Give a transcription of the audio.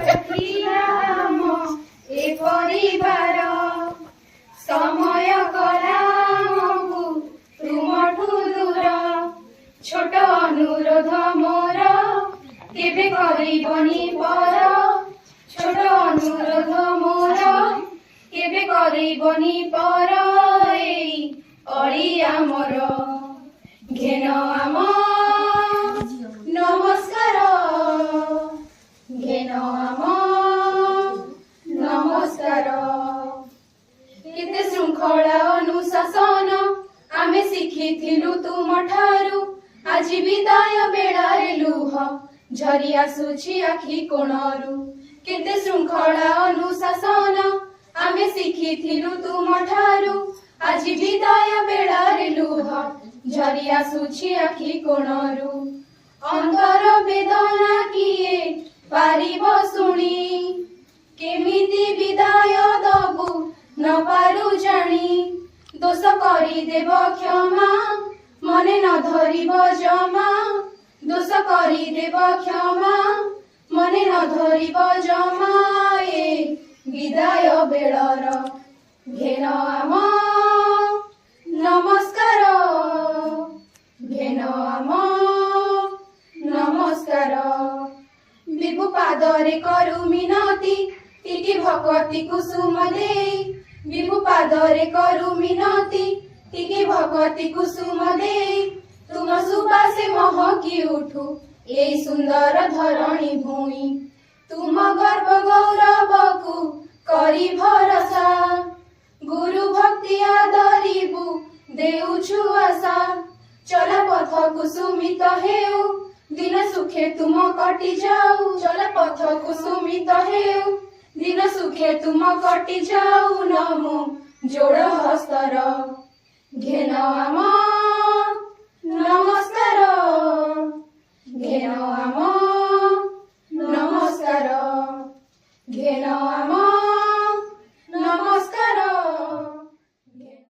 गढ़िया आम ए परिवार समय कला आमकु तुमठु दूर छोट अनुरोध मोर केबे करिबनी पर छोट अनुरोध मोर केबे करिबनी पर एई अळी आमर घेन आम नमस्कार घेन आम नमस्कार केते श्रृंखला अनुशासन आमे शिखिथिलु तुमठारु आज विदाय बेड़ारे लुह झरी आसुछि आखि कोणरु केते श्रृंखला अनुशासन आमे शिखिथिलु तुमठारु आज विदाय बेड़ारे लुह झरी आसुछि आखि कोणरु अंतर वेदना किए पारिब शुणी केमिति विदाय दबु न पारु जानी दोष करी देव क्षमा मने न धरिब जमा दोष करी देव क्षमा मने न धरिब जमा ए विदाय बेलर घेन आम नमस्कार घेन आम नमस्कार विभु पादरे करु मिनती टिकी भगवती कुसुम देई विभु पादरे करु मिनती टिकी भगवती कुसुम देई तुम सुबासे महकी उठु एई सुंदर धरणी भूमि तुम गर्व गौरवकु करी भरसा गुरु भक्ति आदरिबु देउछु आशा चल पथ कुसुमित हेउ दिन सुखे तुम कटि जाऊ चल पथ कुसुमित हेउ दिन सुखे तुम कटि जाऊ नमो जोड़ हस्तर घेन आम नमस्कार घेन आम नमस्कार घेन आम